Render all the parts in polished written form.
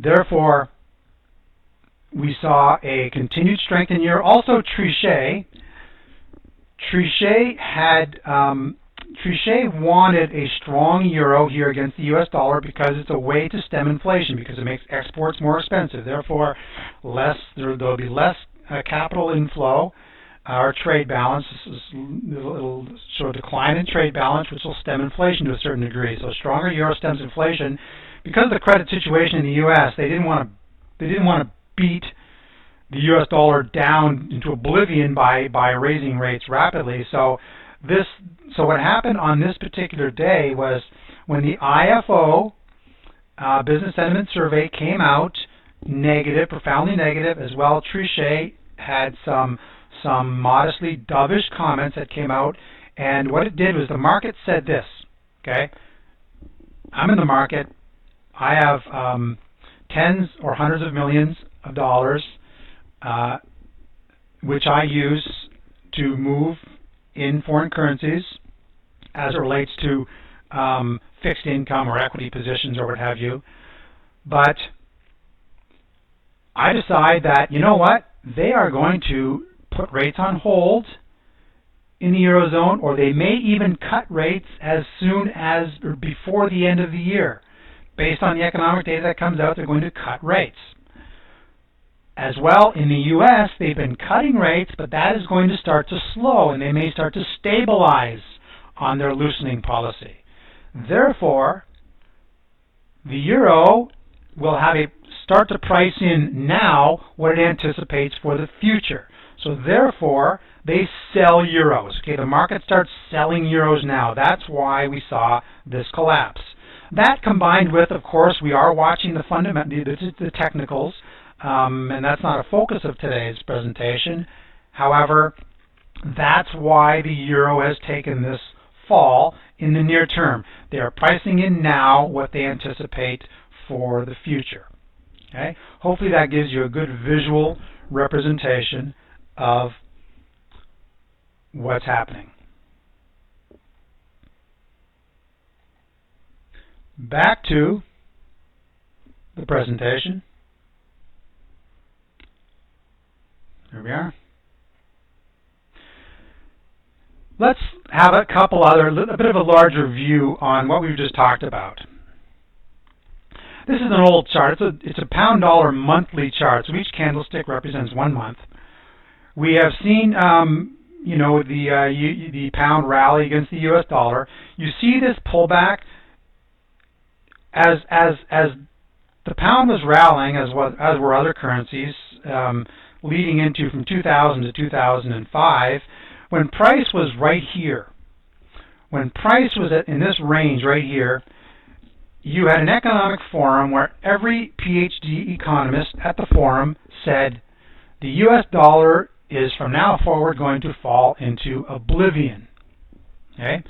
Therefore, we saw a continued strength in euro. Also, Trichet wanted a strong euro here against the U.S. dollar because it's a way to stem inflation, because it makes exports more expensive. Therefore, there'll be less capital inflow. Our trade balance, it'll show a decline in trade balance, which will stem inflation to a certain degree. So stronger euro stems inflation. Because of the credit situation in the U.S., they didn't want to beat the U.S. dollar down into oblivion by raising rates rapidly. So what happened on this particular day was when the IFO Business Sentiment Survey came out negative, profoundly negative, as well. Trichet had some modestly dovish comments that came out, and what it did was the market said this, okay, I'm in the market, I have tens or hundreds of millions of dollars which I use to move in foreign currencies as it relates to fixed income or equity positions or what have you, but I decide that, you know what, they are going to put rates on hold in the Eurozone, or they may even cut rates as soon as or before the end of the year. Based on the economic data that comes out, they're going to cut rates. As well, in the U.S., they've been cutting rates, but that is going to start to slow, and they may start to stabilize on their loosening policy. Therefore, the euro will have a start to price in now what it anticipates for the future. So therefore, they sell euros. Okay, the market starts selling euros now. That's why we saw this collapse. That combined with, of course, we are watching the technicals, and that's not a focus of today's presentation. However, that's why the euro has taken this fall in the near term. They are pricing in now what they anticipate for the future. Okay? Hopefully that gives you a good visual representation of what's happening. Back to the presentation. Here we are. Let's have a bit of a larger view on what we've just talked about. This is an old chart. It's a pound-dollar monthly chart. So each candlestick represents 1 month. We have seen, the pound rally against the U.S. dollar. You see this pullback as the pound was rallying, as were other currencies, leading into from 2000 to 2005, when price was right here. When price was in this range right here, you had an economic forum where every PhD economist at the forum said the U.S. dollar is from now forward going to fall into oblivion. Okay?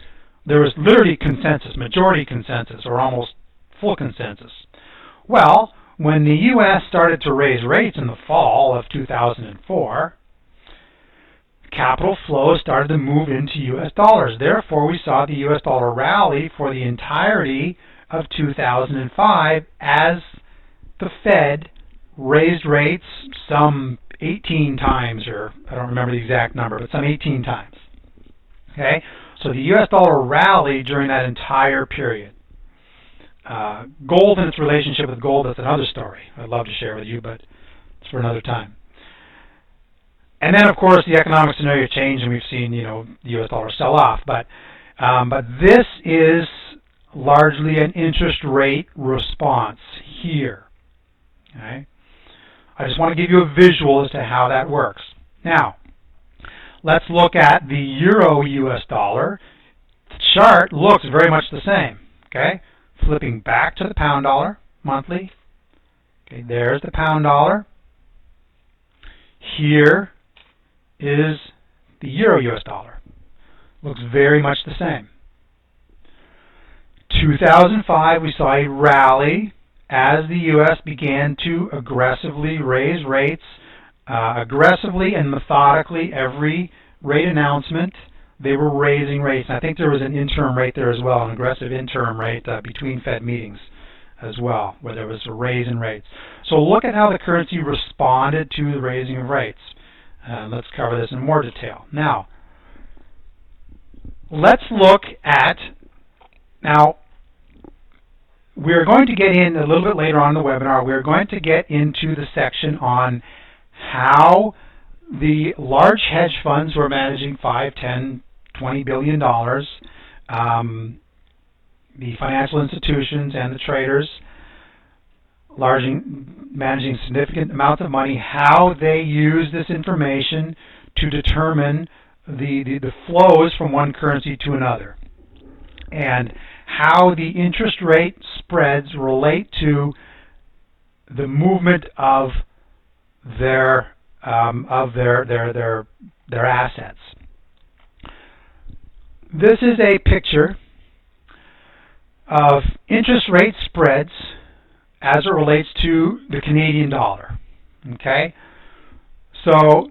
There was literally consensus, majority consensus, or almost full consensus. Well, when the U.S. started to raise rates in the fall of 2004, capital flows started to move into U.S. dollars. Therefore, we saw the U.S. dollar rally for the entirety of 2005 as the Fed raised rates some 18 times, or I don't remember the exact number, but some 18 times. Okay, so the U.S. dollar rallied during that entire period. Gold and its relationship with gold, that's another story I'd love to share with you, but it's for another time. And then, of course, the economic scenario changed, and we've seen, the U.S. dollar sell off. But this is largely an interest rate response here. Okay? I just want to give you a visual as to how that works. Now, let's look at the euro-U.S. dollar. The chart looks very much the same. Okay? Flipping back to the pound dollar monthly. Okay, there's the pound dollar. Here is the euro-U.S. dollar. Looks very much the same. 2005, we saw a rally as the U.S. began to aggressively raise rates, aggressively and methodically. Every rate announcement, they were raising rates. And I think there was an interim rate there as well, an aggressive interim rate between Fed meetings. as well, where there was a raise in rates. So look at how the currency responded to the raising of rates. Let's cover this in more detail. Now, let's look at, now, we're going to get in a little bit later on in the webinar, we're going to get into the section on how the large hedge funds who are managing $5, 10, $20 billion, the financial institutions and the traders managing significant amounts of money, how they use this information to determine the flows from one currency to another, and how the interest rate spreads relate to the movement of their assets. This is a picture of interest rate spreads as it relates to the Canadian dollar. Okay? So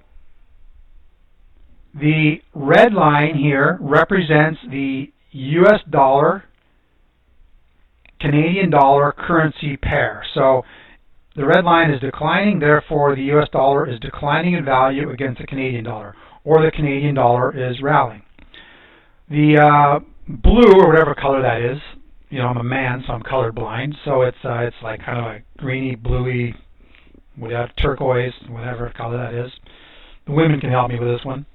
the red line here represents the US dollar Canadian dollar currency pair. So the red line is declining, therefore the US dollar is declining in value against the Canadian dollar, or the Canadian dollar is rallying. The blue, or whatever color that is, you know, I'm a man, so I'm colorblind, so it's like kind of a greeny, bluey, whatever, turquoise, whatever color that is. The women can help me with this one.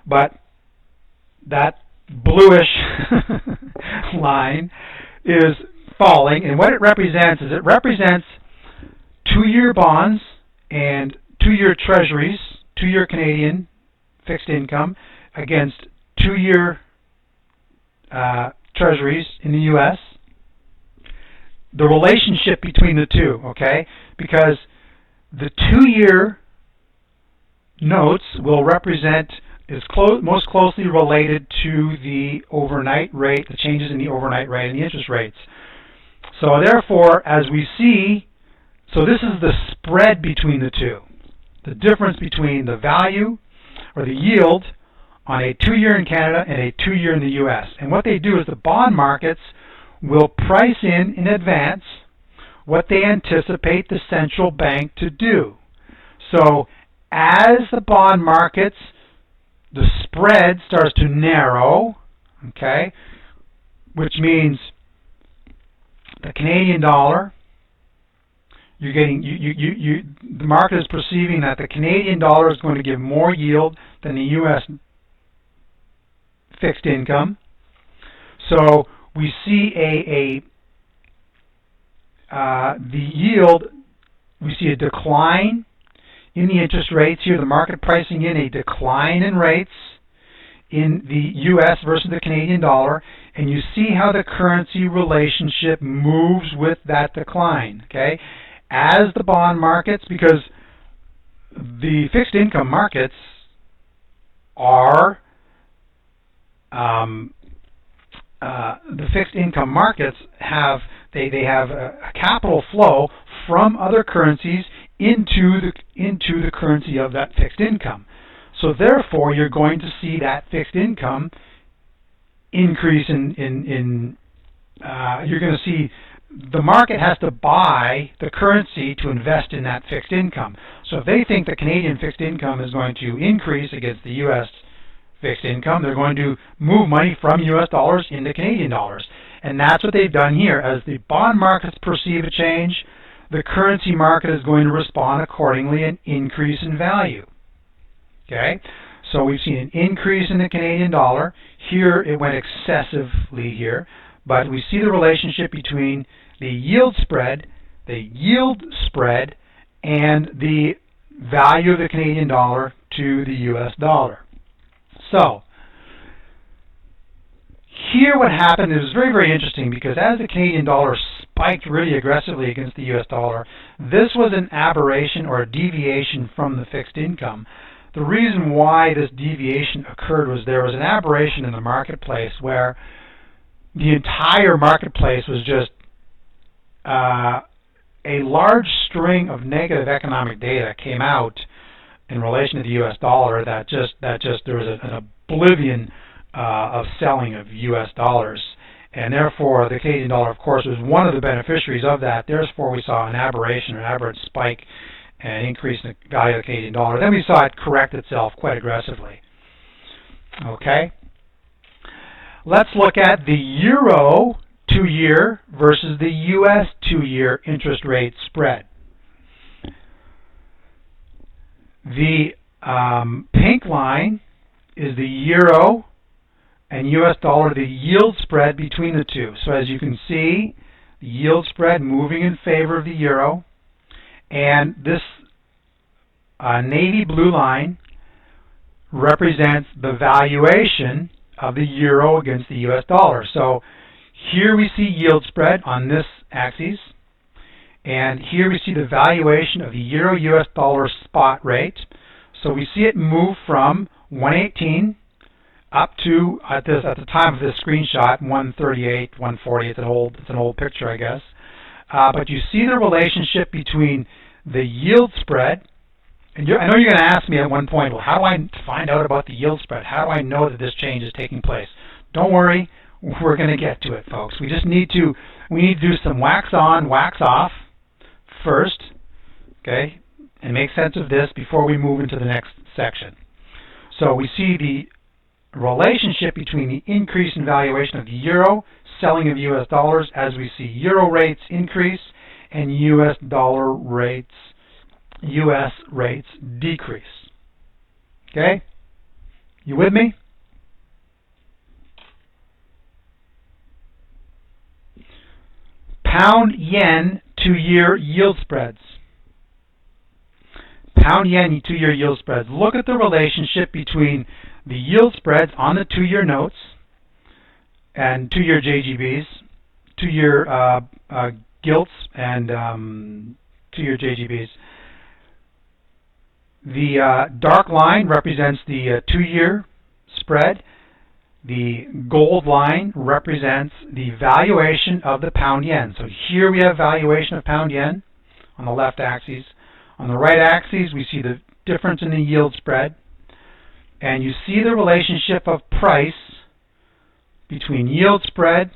But that bluish line is falling, and what it represents is it represents 2-year bonds and 2-year treasuries, 2-year Canadian fixed income against 2-year treasuries in the U.S. The relationship between the two, okay? Because the 2-year notes will represent, is most closely related to the overnight rate, the changes in the overnight rate and the interest rates. So therefore, as we see, so this is the spread between the two, the difference between the value or the yield on a 2-year in Canada and a 2-year in the U.S. And what they do is the bond markets will price in advance what they anticipate the central bank to do. So as the bond markets, the spread starts to narrow, okay, which means the Canadian dollar, you're getting, the market is perceiving that the Canadian dollar is going to give more yield than the U.S. fixed income. So we see the yield, we see a decline in the interest rates here, the market pricing in a decline in rates in the U.S. versus the Canadian dollar, and you see how the currency relationship moves with that decline, okay? As the bond markets, because the fixed income markets are the fixed income markets have they have a capital flow from other currencies into the currency of that fixed income. So therefore, you're going to see that fixed income increase in you're going to see the market has to buy the currency to invest in that fixed income. So if they think the Canadian fixed income is going to increase against the U.S. fixed income, they're going to move money from U.S. dollars into Canadian dollars. And that's what they've done here. As the bond markets perceive a change, the currency market is going to respond accordingly and increase in value. Okay? So we've seen an increase in the Canadian dollar. Here it went excessively here. But we see the relationship between the yield spread, and the value of the Canadian dollar to the U.S. dollar. So here what happened is very, very interesting, because as the Canadian dollar spiked really aggressively against the U.S. dollar, this was an aberration or a deviation from the fixed income. The reason why this deviation occurred was there was an aberration in the marketplace where the entire marketplace was just a large string of negative economic data came out in relation to the U.S. dollar that just there was an oblivion of selling of U.S. dollars, and therefore the Canadian dollar, of course, was one of the beneficiaries of that. Therefore, we saw an aberration, an aberrant spike, and increase in the value of the Canadian dollar. Then we saw it correct itself quite aggressively. Okay? Let's look at the Euro 2-year versus the US 2-year interest rate spread. The pink line is the Euro and US dollar, the yield spread between the two. So as you can see, the yield spread moving in favor of the Euro, and this navy blue line represents the valuation of the Euro against the US dollar. So here we see yield spread on this axis, and here we see the valuation of the Euro US dollar spot rate. So we see it move from 118 up to, at the time of this screenshot, 138, 140. It's an old picture, I guess. But you see the relationship between the yield spread, and I know you're going to ask me at one point, well, how do I find out about the yield spread? How do I know that this change is taking place? Don't worry, we're going to get to it, folks. We need to do some wax on, wax off first, okay, and make sense of this before we move into the next section. So we see the relationship between the increase in valuation of the Euro, selling of US dollars, as we see Euro rates increase and US rates decrease. Okay? You with me? Pound yen 2-year yield spreads. Pound yen 2-year yield spreads. Look at the relationship between the yield spreads on the 2-year notes and 2-year JGBs, 2-year gilts, and 2-year JGBs. The dark line represents the 2-year spread. The gold line represents the valuation of the pound yen. So here we have valuation of pound yen on the left axis. On the right axis, we see the difference in the yield spread. And you see the relationship of price between yield spread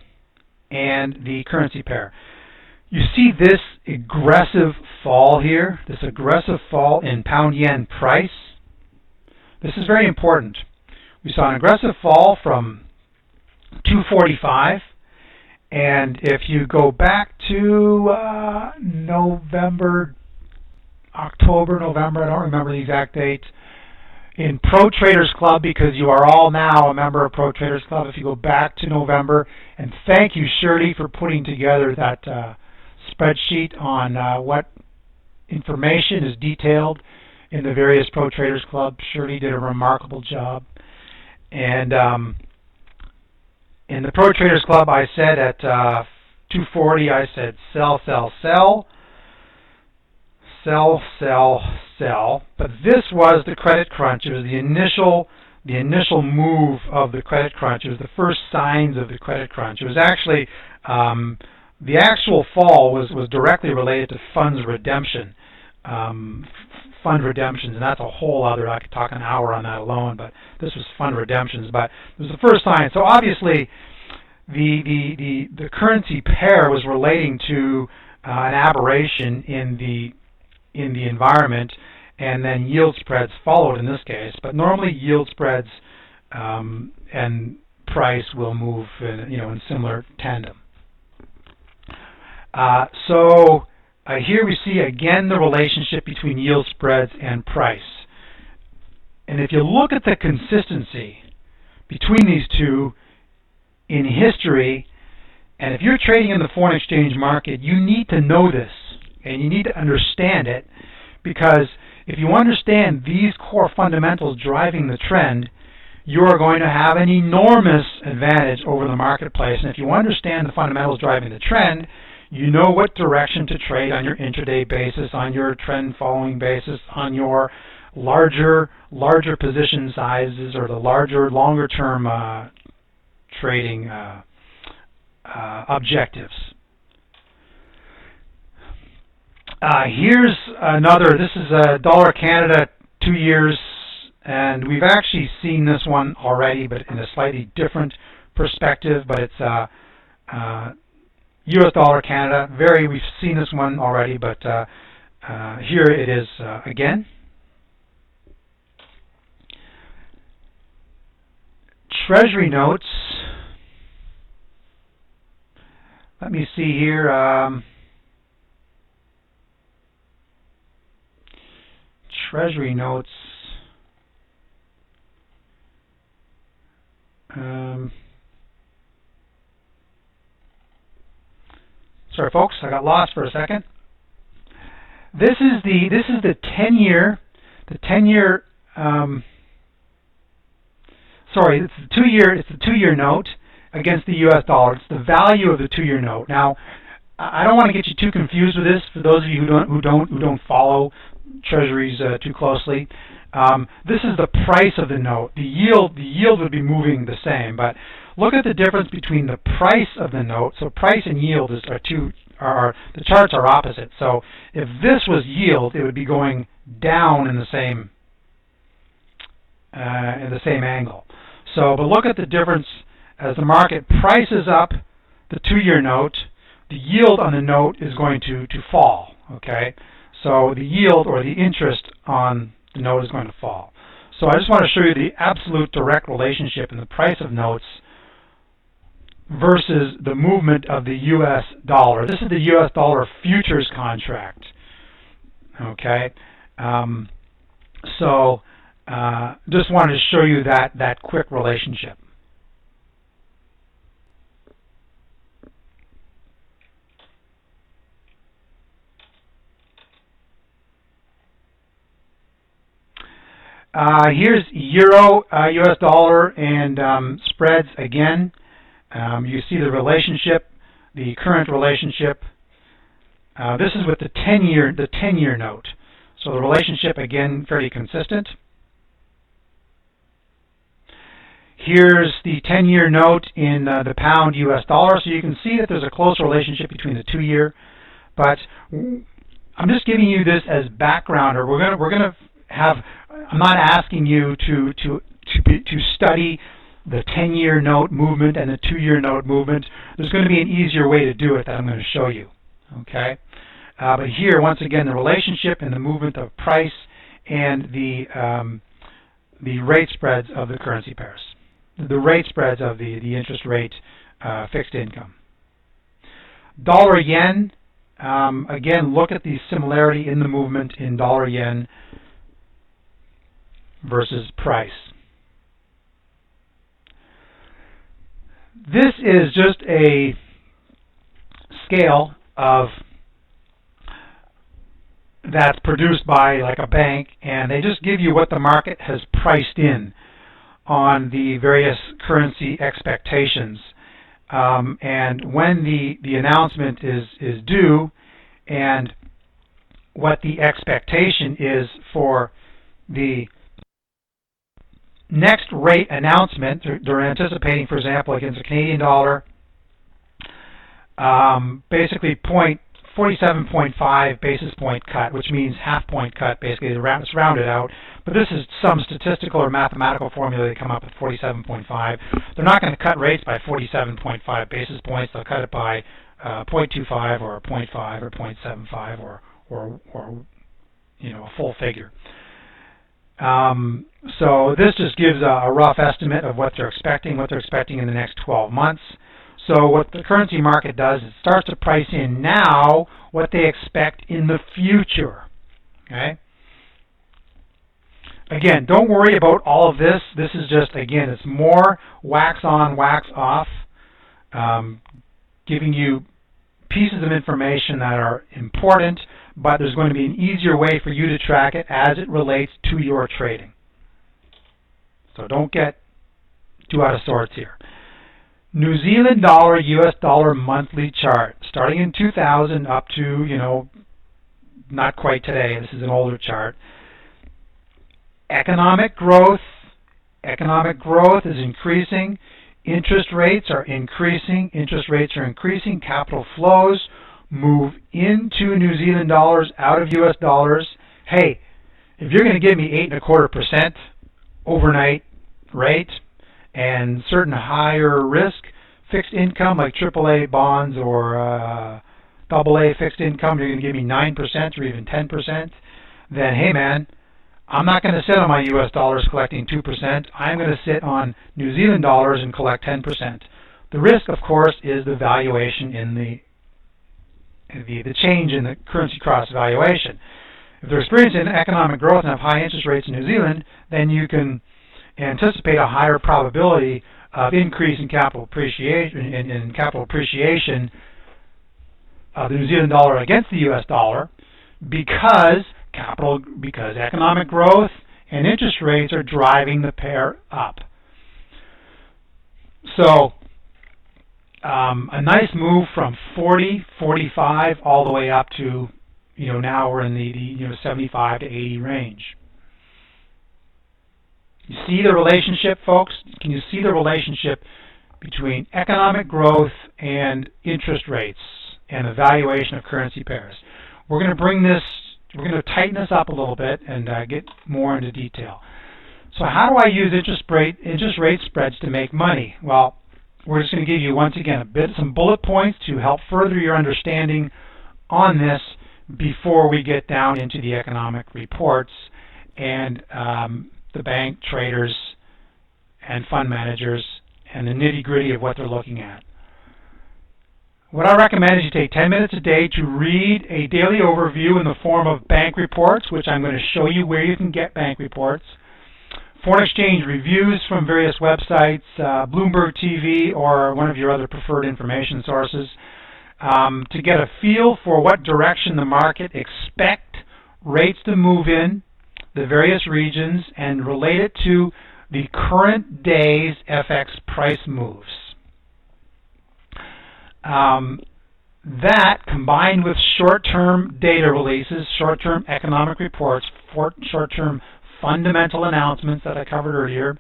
and the currency pair. You see this aggressive fall here, this aggressive fall in pound yen price. This is very important. We saw an aggressive fall from 245, and if you go back to October, November, I don't remember the exact date, in Pro Traders Club, because you are all now a member of Pro Traders Club, if you go back to November, and thank you, Shirley, for putting together that spreadsheet on what information is detailed in the various Pro Traders Club. Shirley did a remarkable job. And in the Pro Traders Club, I said at 240, I said sell, sell, sell. Sell, sell, sell. But this was the credit crunch. It was the initial move of the credit crunch. It was the first signs of the credit crunch. It was actually the actual fall was directly related to funds redemption, fund redemptions, and that's a whole other. I could talk an hour on that alone. But this was fund redemptions. But it was the first sign. So obviously, the currency pair was relating to an aberration in the environment, and then yield spreads followed in this case. But normally yield spreads and price will move in similar tandem. So here we see again the relationship between yield spreads and price. And if you look at the consistency between these two in history, and if you're trading in the foreign exchange market, you need to know this. And you need to understand it, because if you understand these core fundamentals driving the trend, you are going to have an enormous advantage over the marketplace. And if you understand the fundamentals driving the trend, you know what direction to trade on your intraday basis, on your trend following basis, on your larger position sizes, or the longer term trading objectives. Here's another. This is a dollar Canada 2 years, and we've actually seen this one already, but in a slightly different perspective. But it's US dollar Canada, we've seen this one already, but here it is again. Treasury notes. Let me see here. Treasury notes. Sorry, folks, I got lost for a second. This is the 10-year. Sorry, it's the 2-year. It's the 2-year note against the U.S. dollar. It's the value of the 2-year note. Now, I don't want to get you too confused with this. For those of you who don't follow treasuries too closely, this is the price of the note. The yield would be moving the same, but look at the difference between the price of the note. So price and yield the charts are opposite. So if this was yield, it would be going down in the same angle. So, but look at the difference as the market prices up the 2-year note. The yield on the note is going to fall. Okay, so the yield or the interest on the note is going to fall. So I just want to show you the absolute direct relationship in the price of notes versus the movement of the U.S. dollar. This is the U.S. dollar futures contract. Okay, so just wanted to show you that quick relationship. Here's Euro, U.S. dollar, and spreads again. You see the relationship, the current relationship. This is with the 10-year note. So the relationship again fairly consistent. Here's the 10-year note in the pound U.S. dollar. So you can see that there's a close relationship between the 2-year. But I'm just giving you this as background. Or we're gonna have. I'm not asking you to study the 10-year note movement and the 2-year note movement. There's going to be an easier way to do it that I'm going to show you. Okay, but here once again the relationship and the movement of price and the rate spreads of the currency pairs, the rate spreads of the interest rate fixed income. Dollar yen. Again, look at the similarity in the movement in dollar yen versus price. This is just a scale of that's produced by like a bank, and they just give you what the market has priced in on the various currency expectations. And when the announcement is due, and what the expectation is for the next rate announcement. They're anticipating, for example, against the Canadian dollar, basically 47.5 basis point cut, which means half point cut. Basically, it's rounded out. But this is some statistical or mathematical formula they come up with 47.5. They're not going to cut rates by 47.5 basis points. They'll cut it by 0.25 or 0.5 or 0.75 or a full figure. So this just gives a rough estimate of what they're expecting in the next 12 months. So what the currency market does is it starts to price in now what they expect in the future. Okay. Again, don't worry about all of this. This is just, again, it's more wax on, wax off, giving you pieces of information that are important, but there's going to be an easier way for you to track it as it relates to your trading. So don't get too out of sorts here. New Zealand dollar, US dollar monthly chart, starting in 2000 up to, not quite today. This is an older chart. Economic growth is increasing. Interest rates are increasing. Capital flows move into New Zealand dollars, out of US dollars. Hey, if you're going to give me 8.25% overnight rate and certain higher risk, fixed income like AAA bonds or AA fixed income, you're going to give me 9% or even 10%, then hey man, I'm not going to sit on my US dollars collecting 2%. I'm going to sit on New Zealand dollars and collect 10%. The risk, of course, is the valuation in the change in the currency cross valuation. If they're experiencing economic growth and have high interest rates in New Zealand, then you can anticipate a higher probability of increase in capital appreciation of the New Zealand dollar against the US dollar because economic growth and interest rates are driving the pair up. So a nice move from 40, 45 all the way up to, now we're in the 75 to 80 range. You see the relationship, folks? Can you see the relationship between economic growth and interest rates and the valuation of currency pairs? We're going to tighten this up a little bit and get more into detail. So how do I use interest rate spreads to make money? Well, we're just going to give you, once again, some bullet points to help further your understanding on this before we get down into the economic reports and the bank traders and fund managers and the nitty-gritty of what they're looking at. What I recommend is you take 10 minutes a day to read a daily overview in the form of bank reports, which I'm going to show you where you can get bank reports, foreign exchange reviews from various websites, Bloomberg TV, or one of your other preferred information sources, to get a feel for what direction the market expect rates to move in the various regions and relate it to the current day's FX price moves. That, combined with short-term data releases, short-term economic reports, short-term fundamental announcements that I covered earlier,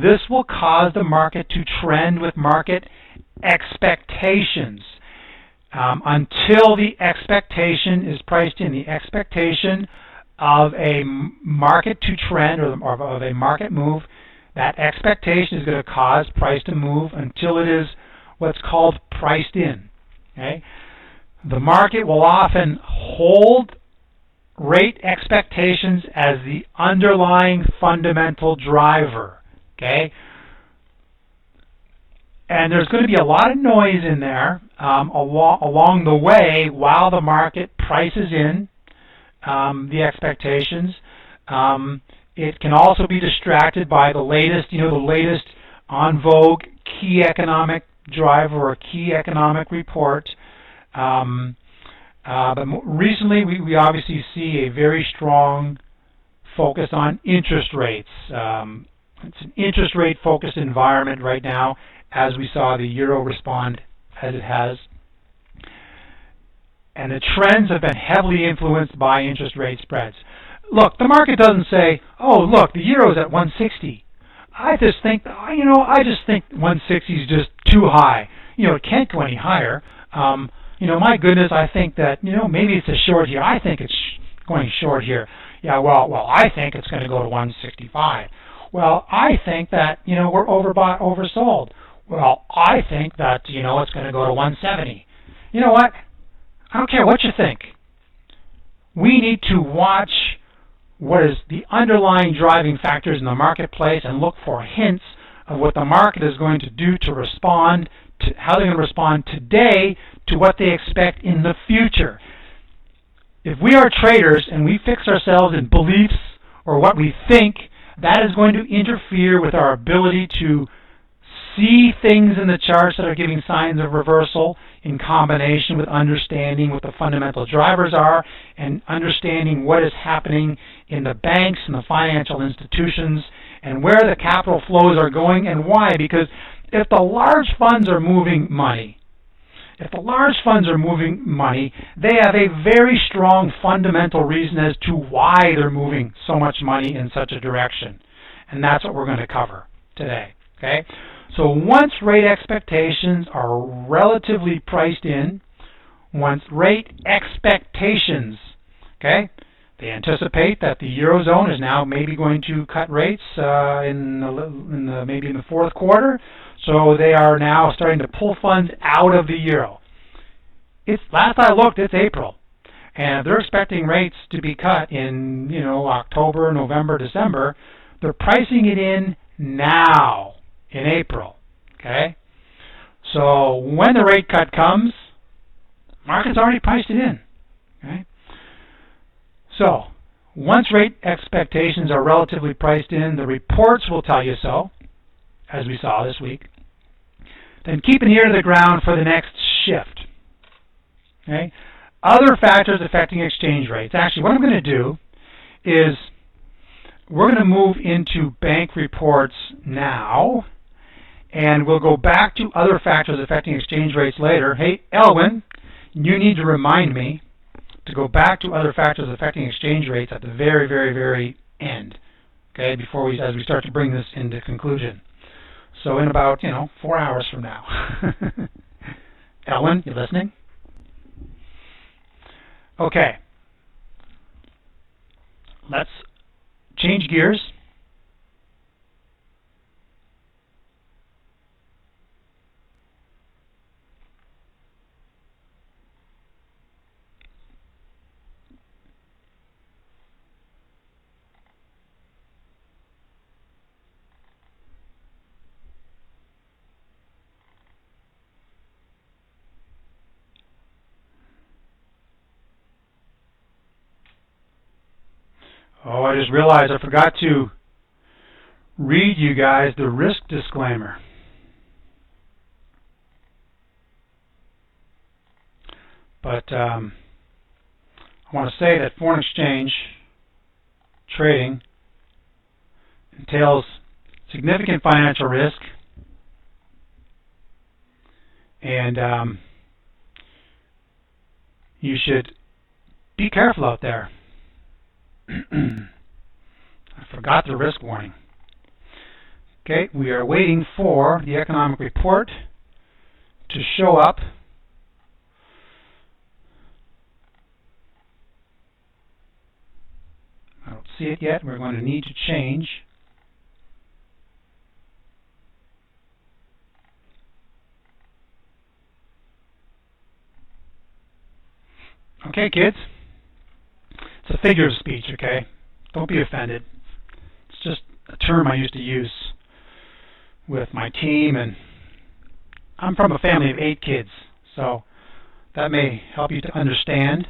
this will cause the market to trend with market expectations until the expectation is priced in. The expectation of a market to trend or of a market move, that expectation is going to cause price to move until it is what's called priced in. Okay? The market will often hold rate expectations as the underlying fundamental driver. Okay? And there's going to be a lot of noise in there along the way while the market prices in the expectations. It can also be distracted by the latest on vogue key economic driver or key economic report. But recently, we obviously see a very strong focus on interest rates. It's an interest rate focused environment right now, as we saw the euro respond as it has. And the trends have been heavily influenced by interest rate spreads. Look, the market doesn't say, oh, look, the euro's at 160. I just think 160 is just too high. It can't go any higher. My goodness, I think that, maybe it's a short here. I think it's going short here. Yeah, well, I think it's going to go to 165. Well, I think that, we're overbought, oversold. Well, I think that, it's going to go to 170. You know what? I don't care what you think. We need to watch what is the underlying driving factors in the marketplace and look for hints of what the market is going to do to respond, to how they're going to respond today to what they expect in the future. If we are traders and we fix ourselves in beliefs or what we think, that is going to interfere with our ability to see things in the charts that are giving signs of reversal in combination with understanding what the fundamental drivers are and understanding what is happening in the banks and the financial institutions and where the capital flows are going and why. Because if the large funds are moving money, they have a very strong fundamental reason as to why they're moving so much money in such a direction. And that's what we're going to cover today. Okay? So once rate expectations are relatively priced in, once rate expectations, okay, They anticipate that the Eurozone is now maybe going to cut rates maybe in the fourth quarter, so they are now starting to pull funds out of the euro. Last I looked, it's April, and if they're expecting rates to be cut in October, November, December, they're pricing it in now in April. Okay, so when the rate cut comes, the market's already priced it in. Okay. So, once rate expectations are relatively priced in, the reports will tell you so, as we saw this week. Then keep an ear to the ground for the next shift. Okay? Other factors affecting exchange rates. Actually, what I'm going to do is we're going to move into bank reports now, and we'll go back to other factors affecting exchange rates later. Hey, Elwin, you need to remind me to go back to other factors affecting exchange rates at the very, very, very end, okay, as we start to bring this into conclusion. So in about, 4 hours from now. Ellen, you listening? Okay. Let's change gears. Oh, I just realized I forgot to read you guys the risk disclaimer. But I want to say that foreign exchange trading entails significant financial risk, and you should be careful out there. I forgot the risk warning. Okay, we are waiting for the economic report to show up. I don't see it yet. We're going to need to change. Okay, kids. It's a figure of speech, okay? Don't be offended. It's just a term I used to use with my team, and I'm from a family of 8 kids, so that may help you to understand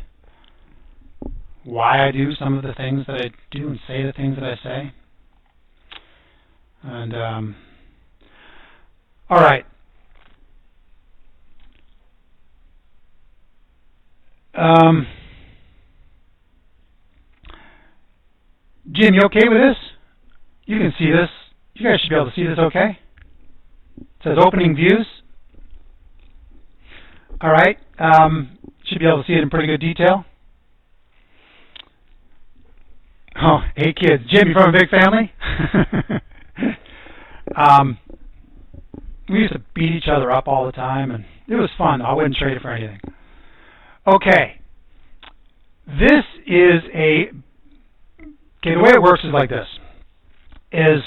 why I do some of the things that I do and say the things that I say. And, all right. Jim, you okay with this? You can see this. You guys should be able to see this okay? It says opening views. All right. Should be able to see it in pretty good detail. Oh, 8 kids. Jim, you from a big family? We used to beat each other up all the time, and it was fun. I wouldn't trade it for anything. Okay. This is the way it works is like this. In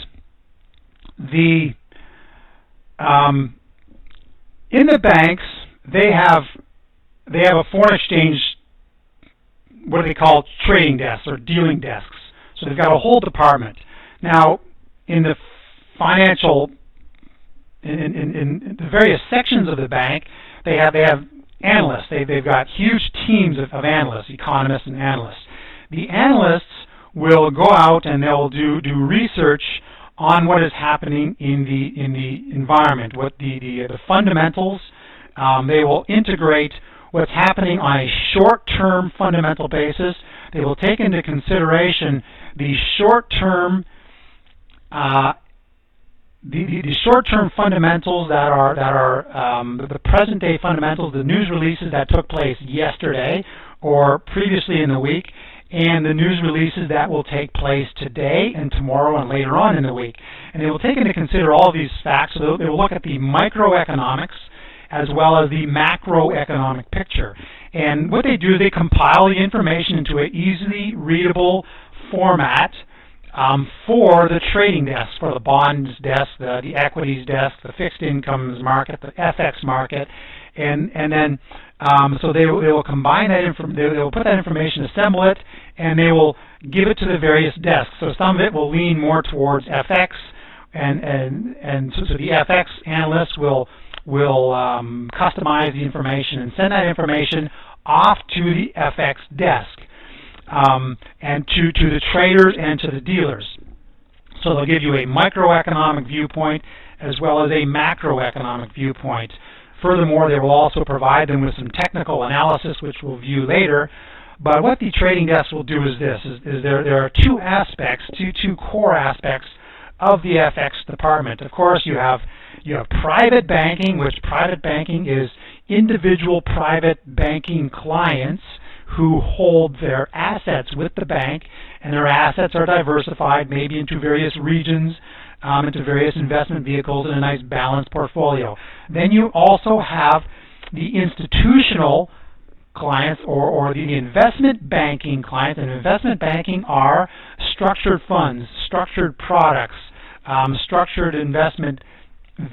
the banks, they have a foreign exchange, what do they call, trading desks or dealing desks. So they've got a whole department. Now, in the financial, in the various sections of the bank, they have analysts. They've got huge teams of analysts, economists and analysts. The analysts will go out and they'll do research on what is happening in the environment, what the fundamentals. They will integrate what's happening on a short-term fundamental basis. They will take into consideration the short-term the short-term fundamentals that are the present-day fundamentals, the news releases that took place yesterday or previously in the week, and the news releases that will take place today and tomorrow and later on in the week. And they will take into consider all of these facts. So they will look at the microeconomics, as well as the macroeconomic picture. And what they do is they compile the information into an easily readable format for the trading desk, for the bonds desk, the equities desk, the fixed incomes market, the FX market, and then so they will combine that they will put that information, assemble it, and they will give it to the various desks. So some of it will lean more towards FX, and so the FX analysts will customize the information and send that information off to the FX desk, and to the traders and to the dealers. So they'll give you a microeconomic viewpoint as well as a macroeconomic viewpoint. Furthermore, they will also provide them with some technical analysis, which we'll view later. But what the trading desk will do is this: there are two core aspects of the FX department. Of course, you have private banking, which private banking is individual private banking clients who hold their assets with the bank, and their assets are diversified maybe into various regions, into various investment vehicles in a nice balanced portfolio. Then you also have the institutional clients or the investment banking clients, and investment banking are structured funds, structured products, structured investment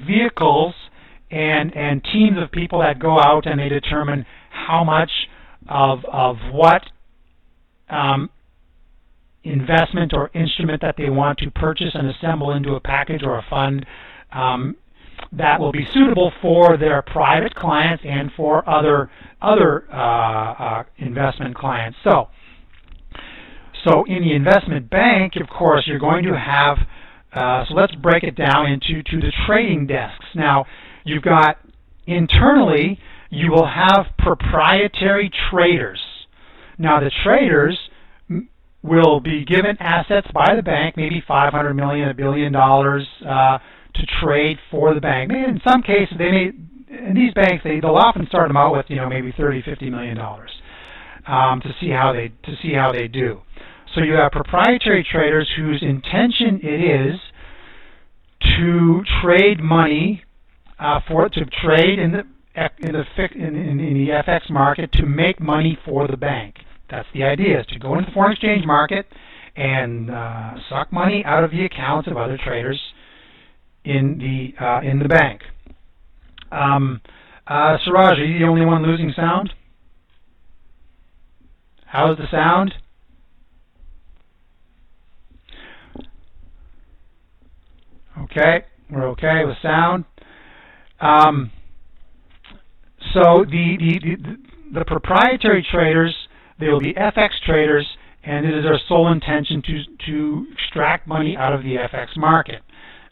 vehicles, and teams of people that go out and they determine how much of what investment or instrument that they want to purchase and assemble into a package or a fund that will be suitable for their private clients and for other investment clients. So in the investment bank, of course, you're going to have, so let's break it down into the trading desks. Now, you've got internally, you will have proprietary traders. Now, the traders will be given assets by the bank, maybe $500 million, $1 billion, to trade for the bank. In some cases, in these banks, they'll often start them out with maybe $30, $50 million to see how they do. So you have proprietary traders whose intention it is to trade money to trade in the FX market to make money for the bank. That's the idea, is to go into the foreign exchange market and suck money out of the accounts of other traders in the bank. Siraj, are you the only one losing sound? How's the sound? Okay, we're okay with sound. So the proprietary traders, they will be FX traders, and it is their sole intention to extract money out of the FX market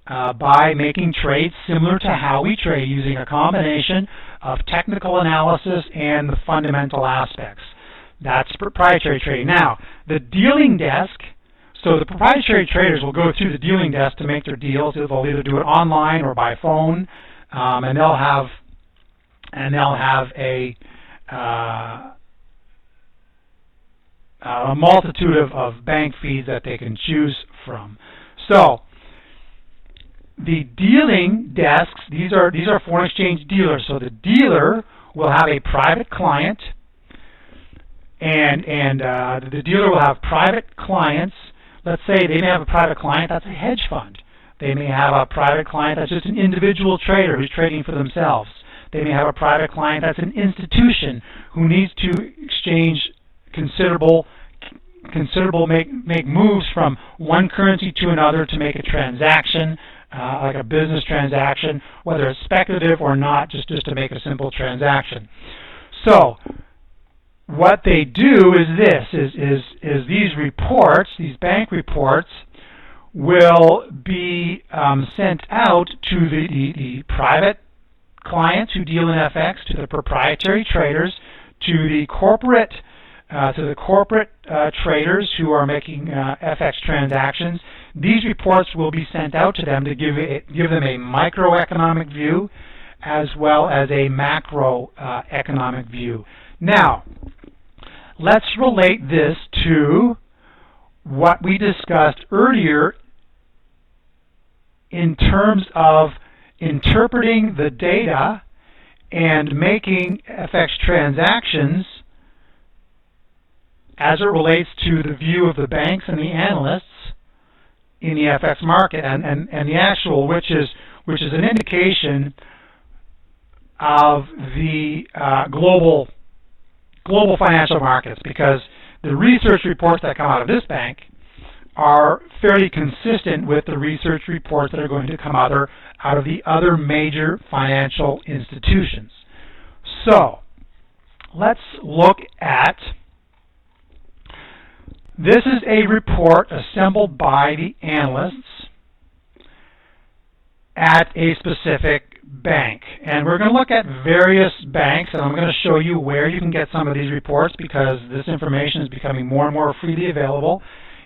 by making trades similar to how we trade, using a combination of technical analysis and the fundamental aspects. That's proprietary trading. Now, the dealing desk, so the proprietary traders will go through the dealing desk to make their deals. They'll either do it online or by phone, and they'll have a multitude of bank feeds that they can choose from. So the dealing desks, these are foreign exchange dealers. So the dealer will have a private client, and the dealer will have private clients. Let's say they may have a private client that's a hedge fund. They may have a private client that's just an individual trader who's trading for themselves. They may have a private client that's an institution who needs to exchange make moves from one currency to another to make a transaction, like a business transaction, whether it's speculative or not, just to make a simple transaction. So what they do is this: is these reports, these bank reports, will be sent out to the private clients who deal in FX, to the proprietary traders, to the corporate traders who are making FX transactions. These reports will be sent out to them to give them a microeconomic view as well as a macroeconomic view. Now, let's relate this to what we discussed earlier in terms of interpreting the data and making FX transactions as it relates to the view of the banks and the analysts in the FX market, and the actual, which is an indication of the global financial markets, because the research reports that come out of this bank are fairly consistent with the research reports that are going to come out of the other major financial institutions. So let's look at, this is a report assembled by the analysts at a specific bank. And we're going to look at various banks, and I'm going to show you where you can get some of these reports, because this information is becoming more and more freely available.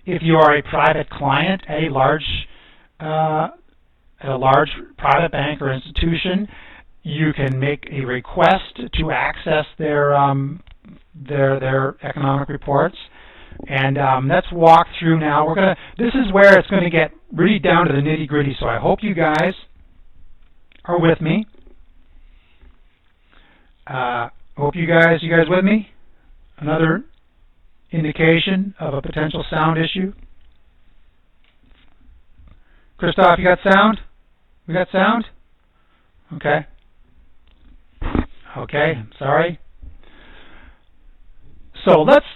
If you are a private client at a large private bank or institution, you can make a request to access their economic reports. And let's walk through now. This is where it's going to get really down to the nitty-gritty. So I hope you guys are with me. Hope you guys with me. Another indication of a potential sound issue. Christoph, you got sound? We got sound? Okay. Okay, sorry. So let's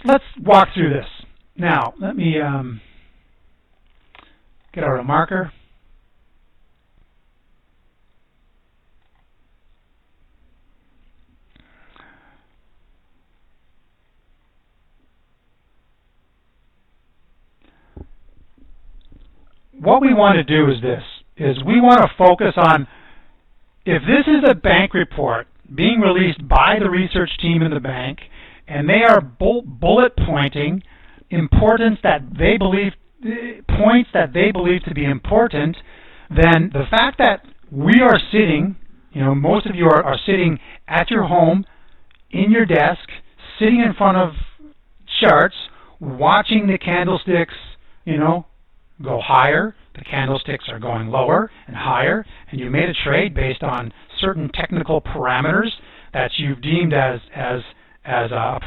walk through this. Now, let me get out a marker. What we want to do is this, we want to focus on, if this is a bank report being released by the research team in the bank, and they are bullet pointing points that they believe to be important, then the fact that we are sitting, most of you are sitting at your home, in your desk, sitting in front of charts, watching the candlesticks, go higher, the candlesticks are going lower and higher, and you made a trade based on certain technical parameters that you've deemed as a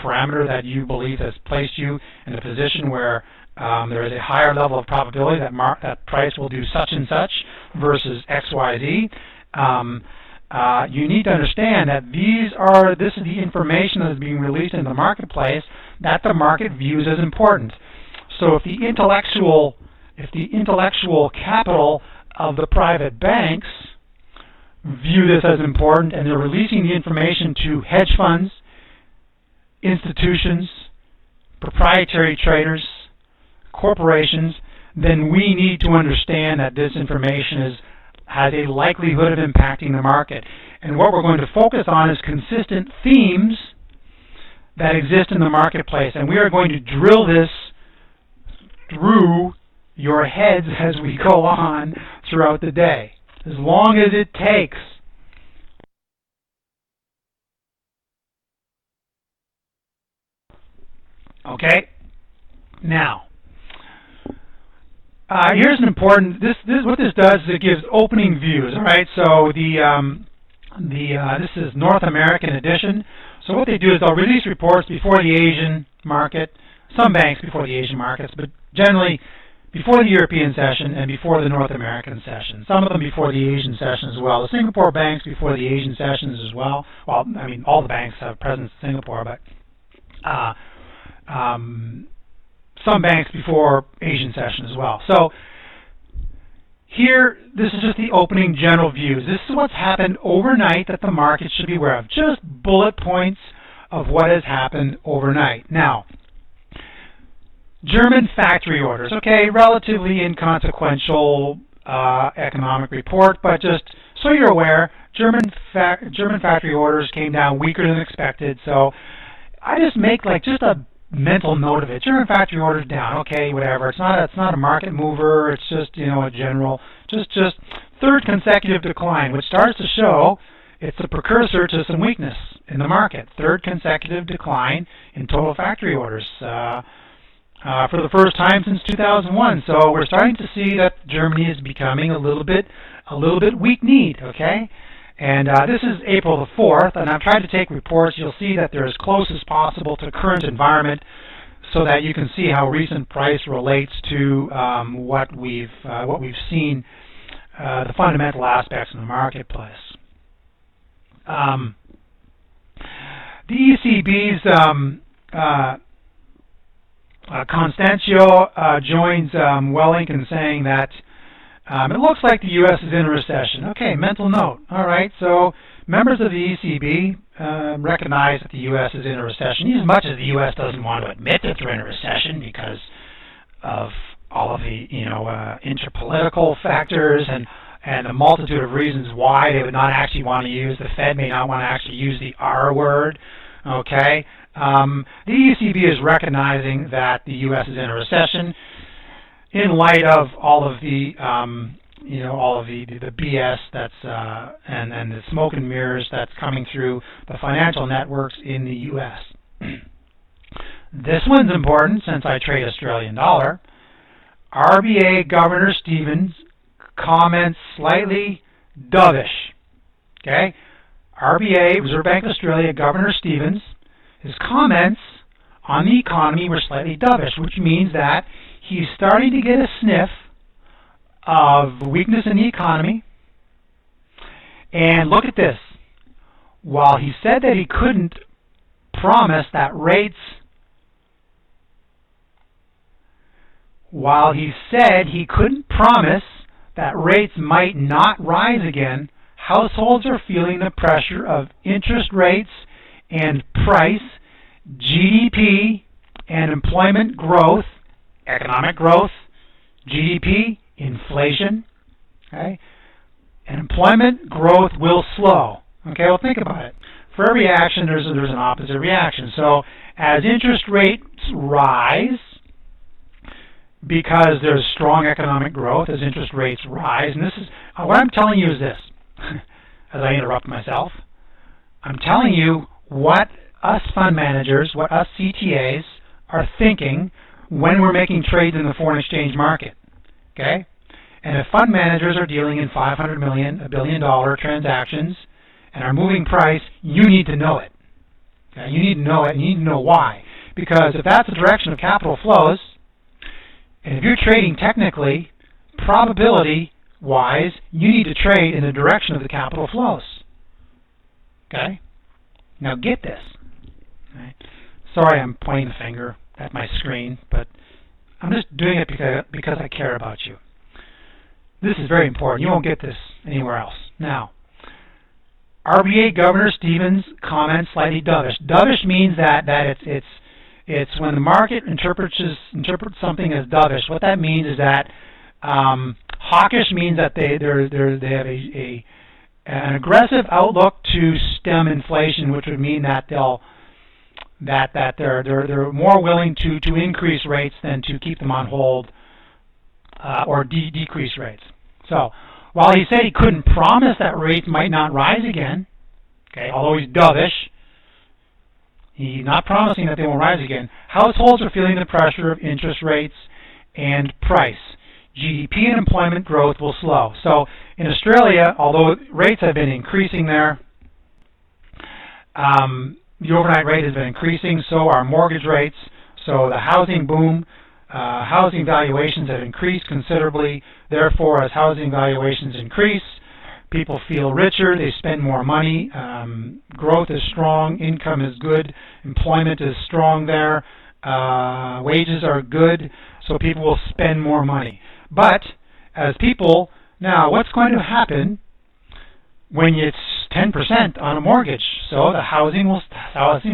parameter that you believe has placed you in a position where there is a higher level of probability that price will do such and such versus XYZ. You need to understand that this is the information that is being released in the marketplace that the market views as important. So if the intellectual capital of the private banks view this as important, and they're releasing the information to hedge funds, institutions, proprietary traders, corporations, then we need to understand that this information has a likelihood of impacting the market. And what we're going to focus on is consistent themes that exist in the marketplace, and we are going to drill this through your heads as we go on throughout the day, as long as it takes. Okay? Now, here's an important, what this does is it gives opening views, all right? So this is North American edition. So what they do is they'll release reports before the Asian market, some banks before the Asian markets, but generally before the European session and before the North American session. Some of them before the Asian session as well. The Singapore banks before the Asian sessions as well. Well, I mean, all the banks have presence in Singapore, but some banks before Asian session as well. So here, this is just the opening general views. This is what's happened overnight that the market should be aware of. Just bullet points of what has happened overnight. Now, German factory orders, okay, relatively inconsequential economic report, but just so you're aware, German factory orders came down weaker than expected. So I just make just a mental note of it. German factory orders down, okay, whatever. It's not a market mover. It's just a general, just third consecutive decline, which starts to show it's a precursor to some weakness in the market. Third consecutive decline in total factory orders. For the first time since 2001. So we're starting to see that Germany is becoming a little bit weak-kneed, okay? And this is April the 4th, and I've tried to take reports. You'll see that they're as close as possible to current environment so that you can see how recent price relates to what we've seen, the fundamental aspects in the marketplace. The ECB's Constancio joins Wellink in saying that it looks like the U.S. is in a recession. Okay, mental note. All right, so members of the ECB recognize that the U.S. is in a recession, as much as the U.S. doesn't want to admit that they're in a recession because of all of the interpolitical factors and a multitude of reasons why they would not actually want to use, the Fed may not want to actually use the R word. Okay, the ECB is recognizing that the U.S. is in a recession in light of all of the all of the BS that's and the smoke and mirrors that's coming through the financial networks in the U.S. This one's important since I trade Australian dollar. RBA Governor Stevens comments slightly dovish. Okay, RBA, Reserve Bank of Australia, Governor Stevens, his comments on the economy were slightly dovish, which means that he's starting to get a sniff of weakness in the economy. And look at this. While he said that he couldn't promise that rates, might not rise again, households are feeling the pressure of interest rates and price, GDP and employment growth, economic growth, GDP, inflation, okay? And employment growth will slow. Okay, well think about it. For every action, there's an opposite reaction. So as interest rates rise, because there's strong economic growth, as interest rates rise, and this is what I'm telling you is this, as I interrupt myself, I'm telling you what us fund managers, what us CTAs are thinking when we're making trades in the foreign exchange market. Okay? And if fund managers are dealing in $500 million, $1 billion transactions and are moving price, you need to know it. Okay? You need to know it, and you need to know why. Because if that's the direction of capital flows, and if you're trading technically, probability-wise, you need to trade in the direction of the capital flows. Okay? Now get this. Right? Sorry I'm pointing the finger at my screen, but I'm just doing it because I care about you. This is very important. You won't get this anywhere else. Now, RBA Governor Stevens comments slightly dovish. Dovish means that it's when the market interprets something as dovish. What that means is that hawkish means that they have an aggressive outlook to stem inflation, which would mean that they're more willing to increase rates than to keep them on hold or decrease rates. So while he said he couldn't promise that rates might not rise again, okay, although he's dovish, he's not promising that they won't rise again. Households are feeling the pressure of interest rates and price. GDP and employment growth will slow. So in Australia, although rates have been increasing there, the overnight rate has been increasing, so are mortgage rates. So the housing boom, housing valuations have increased considerably. Therefore, as housing valuations increase, people feel richer, they spend more money, growth is strong, income is good, employment is strong there, wages are good, so people will spend more money. But as people, now what's going to happen when it's 10% on a mortgage? So the housing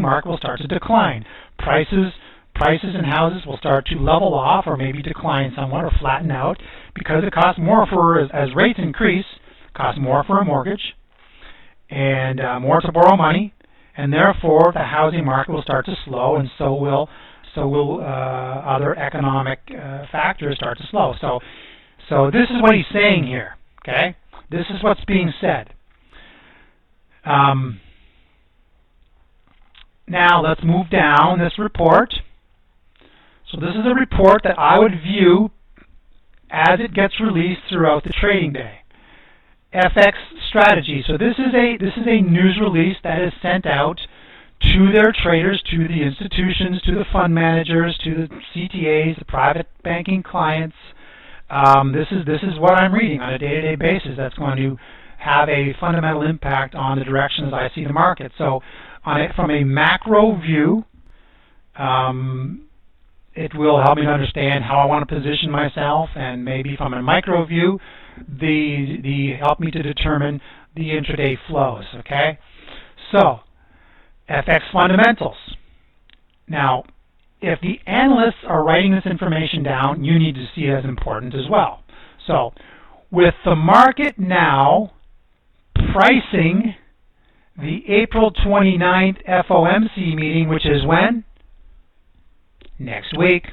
market will start to decline. Prices in houses will start to level off or maybe decline somewhat or flatten out because it costs more as rates increase, costs more for a mortgage and more to borrow money, and therefore the housing market will start to slow, and so will other economic factors start to slow. So this is what he's saying here. Okay, this is what's being said. Now let's move down this report. So this is a report that I would view as it gets released throughout the trading day. FX strategy. So this is a news release that is sent out to their traders, to the institutions, to the fund managers, to the CTAs, the private banking clients. This is what I'm reading on a day-to-day basis that's going to have a fundamental impact on the direction as I see the market. So from a macro view, it will help me to understand how I want to position myself, and maybe from a micro view, the help me to determine the intraday flows. Okay, so FX fundamentals. Now, if the analysts are writing this information down, you need to see it as important as well. So, with the market now pricing the April 29th FOMC meeting, which is when? Next week.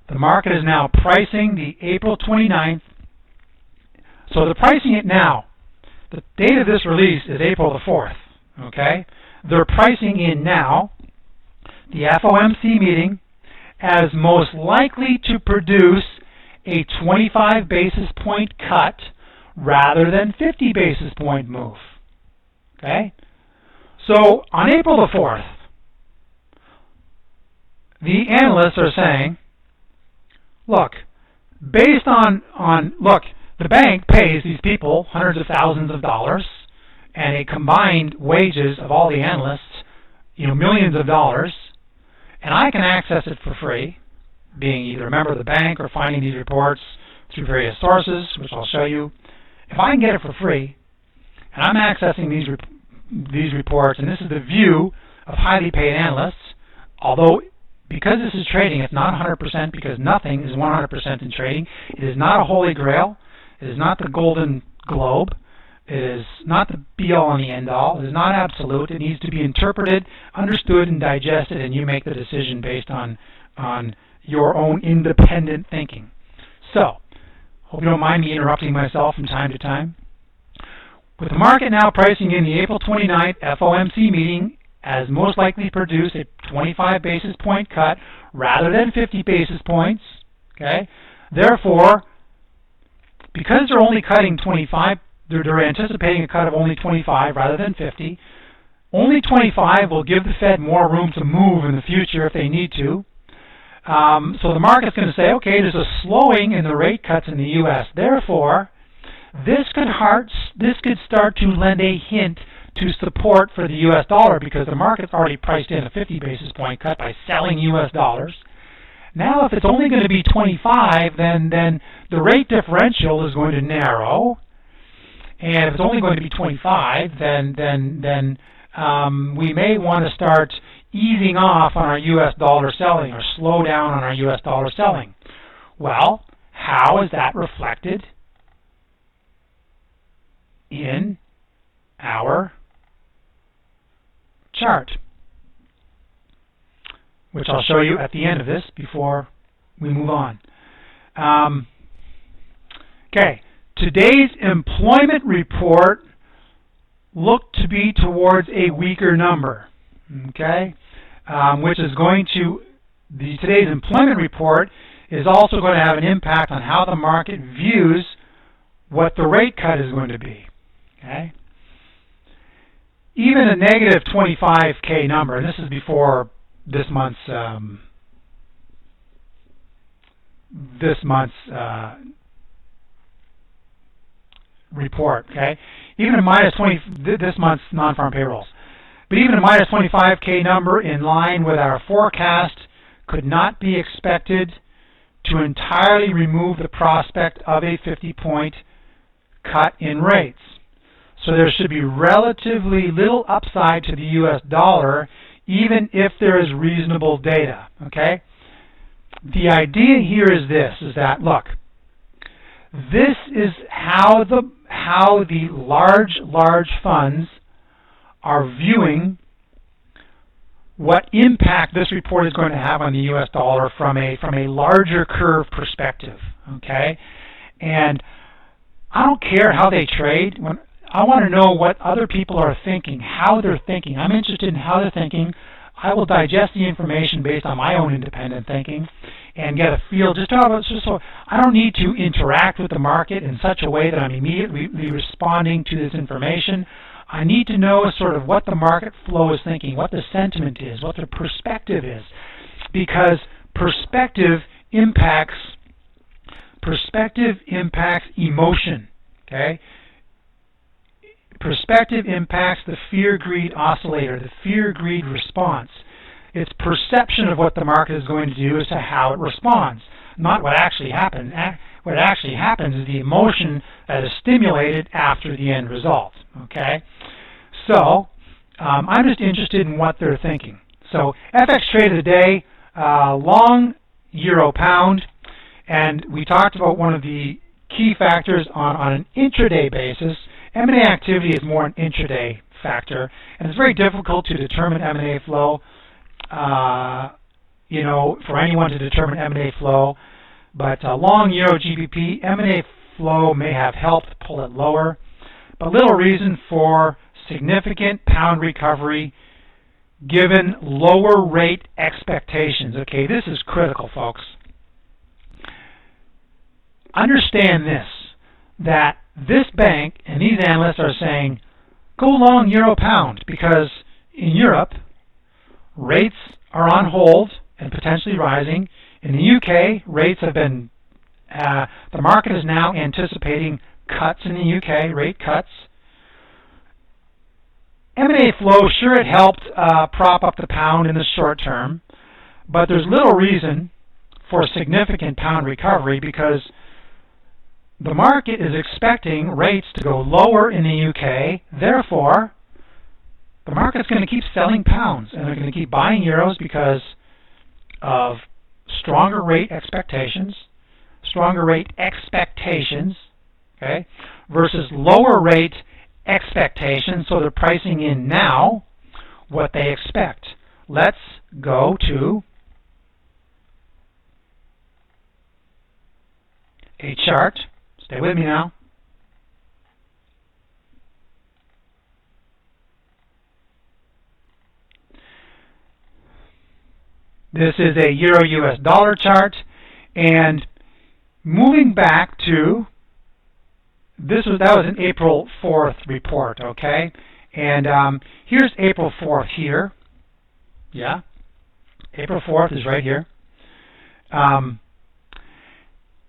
The market is now pricing the April 29th. So they're pricing it now. The date of this release is April the 4th. Okay? They're pricing in now the FOMC meeting as most likely to produce a 25 basis point cut rather than 50 basis point move. Okay? So on April the 4th, the analysts are saying, look, based on the bank pays these people hundreds of thousands of dollars, and a combined wages of all the analysts, millions of dollars, and I can access it for free, being either a member of the bank or finding these reports through various sources, which I'll show you. If I can get it for free, and I'm accessing these reports, and this is the view of highly paid analysts, although because this is trading, it's not 100% because nothing is 100% in trading. It is not a holy grail. It is not the golden globe. It is not the be-all and the end-all. It is not absolute. It needs to be interpreted, understood, and digested, and you make the decision based on your own independent thinking. So, hope you don't mind me interrupting myself from time to time. With the market now pricing in the April 29th FOMC meeting as most likely to produce a 25 basis point cut rather than 50 basis points, okay? Therefore, because they're only cutting 25, they're anticipating a cut of only 25 rather than 50. Only 25 will give the Fed more room to move in the future if they need to. So the market's going to say, okay, there's a slowing in the rate cuts in the U.S. Therefore, this could start to lend a hint to support for the U.S. dollar because the market's already priced in a 50 basis point cut by selling U.S. dollars. Now, if it's only going to be 25, then the rate differential is going to narrow. And if it's only going to be 25, then we may want to start easing off on our U.S. dollar selling or slow down on our U.S. dollar selling. Well, how is that reflected in our chart, which I'll show you at the end of this before we move on. Okay, today's employment report looked to be towards a weaker number, okay, which is going to, today's employment report is also going to have an impact on how the market views what the rate cut is going to be, okay. Even a negative 25K number, and this is before this month's report, okay? Even a minus 20, this month's non-farm payrolls. But even a minus 25K number in line with our forecast could not be expected to entirely remove the prospect of a 50-point cut in rates. So there should be relatively little upside to the U.S. dollar, even if there is reasonable data, okay? The idea here is this, is that, look, this is how the large funds are viewing what impact this report is going to have on the U.S. dollar from a larger curve perspective, okay? And I don't care how they trade. I want to know what other people are thinking, how they're thinking. I'm interested in how they're thinking. I will digest the information based on my own independent thinking and get a feel just so I don't need to interact with the market in such a way that I'm immediately responding to this information. I need to know sort of what the market flow is thinking, what the sentiment is, what the perspective is, because perspective impacts emotion. Okay? Perspective impacts the fear-greed oscillator, the fear-greed response. Its perception of what the market is going to do as to how it responds, not what actually happens. What actually happens is the emotion that is stimulated after the end result. Okay, so I'm just interested in what they're thinking. So FX trade of the day, long euro pound, and we talked about one of the key factors on an intraday basis. M&A activity is more an intraday factor, and it's very difficult to determine M&A flow. For anyone to determine M&A flow, but long euro GBP M&A flow may have helped pull it lower, but little reason for significant pound recovery given lower rate expectations. Okay, this is critical, folks. Understand this, that this bank and these analysts are saying go long euro pound because in Europe rates are on hold and potentially rising. In the UK, rates have been, the market is now anticipating cuts in the UK, rate cuts. M&A flow, sure, it helped prop up the pound in the short term, but there's little reason for significant pound recovery because the market is expecting rates to go lower in the UK. Therefore, the market's going to keep selling pounds, and they're going to keep buying euros because of stronger rate expectations, okay, versus lower rate expectations, so they're pricing in now what they expect. Let's go to a chart. Stay with me now. This is a Euro-US dollar chart, and moving back to that was an April 4th report, okay? And here's April 4th here. Yeah, April 4th is right here.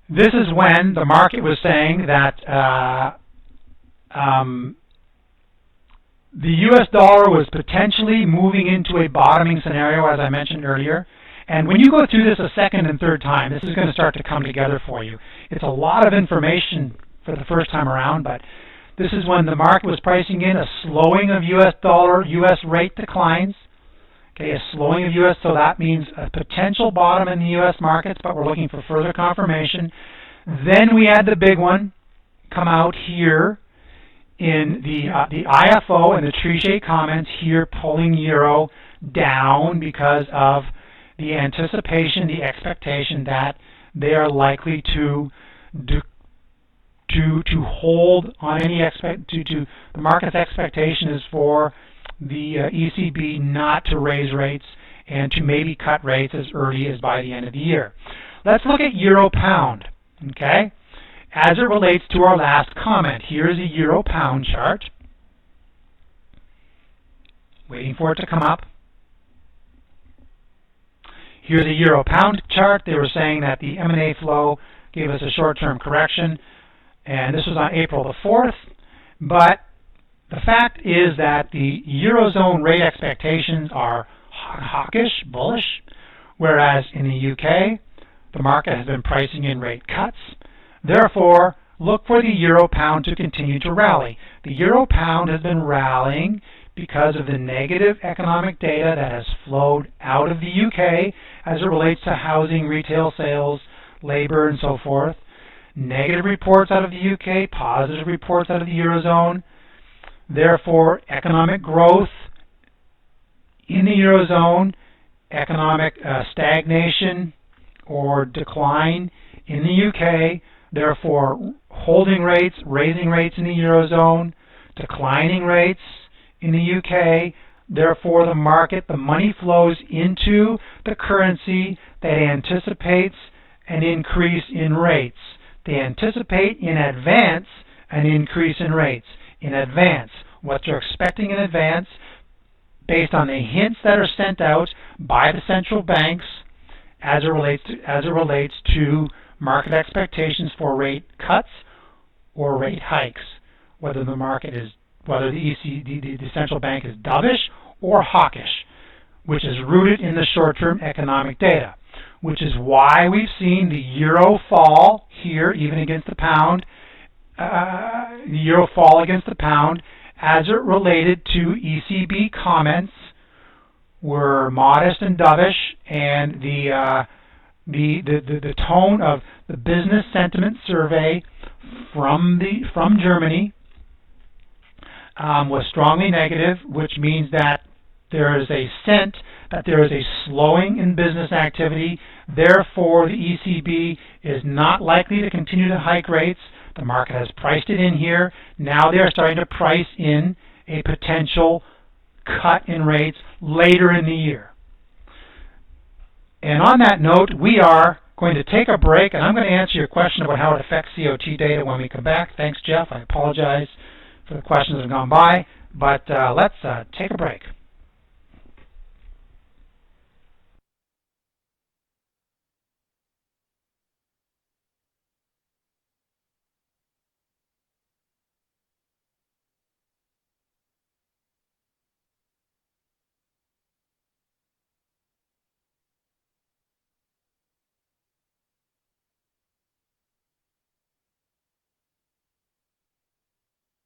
This is when the market was saying that the US dollar was potentially moving into a bottoming scenario, as I mentioned earlier. And when you go through this a second and third time, this is going to start to come together for you. It's a lot of information for the first time around, but this is when the market was pricing in a slowing of US dollar, US rate declines. Okay, a slowing of US, so that means a potential bottom in the US markets, but we're looking for further confirmation. Then we had the big one come out here in the IFO and the Trichet comments here, pulling euro down because of the anticipation, the expectation that they are likely to hold on any the market's expectation is for the ECB not to raise rates and to maybe cut rates as early as by the end of the year. Let's look at euro pound, okay? As it relates to our last comment, here's a euro pound chart. Waiting for it to come up. Here's a euro pound chart. They were saying that the M&A flow gave us a short-term correction, and this was on April the 4th. But the fact is that the Eurozone rate expectations are hawkish, bullish, whereas in the UK, the market has been pricing in rate cuts. Therefore, look for the euro pound to continue to rally. The euro pound has been rallying because of the negative economic data that has flowed out of the UK as it relates to housing, retail sales, labor, and so forth. Negative reports out of the UK, positive reports out of the Eurozone. Therefore, economic growth in the Eurozone, economic stagnation or decline in the UK, therefore holding rates, raising rates in the Eurozone, declining rates in the UK, Therefore, the market, the money flows into the currency that anticipates an increase in rates. They anticipate in advance an increase in rates. In advance, what they're expecting in advance, based on the hints that are sent out by the central banks as it relates to market expectations for rate cuts or rate hikes, whether the central bank is dovish or hawkish, which is rooted in the short-term economic data, which is why we've seen the euro fall here, even against the pound. The euro fall against the pound as it related to ECB comments were modest and dovish, and the tone of the business sentiment survey from Germany was strongly negative, which means that there is a sense that there is a slowing in business activity. Therefore, the ECB is not likely to continue to hike rates. The market has priced it in here. Now they're starting to price in a potential cut in rates later in the year. And on that note, we are going to take a break, and I'm going to answer your question about how it affects COT data when we come back. Thanks, Jeff. I apologize for the questions that have gone by, but let's take a break.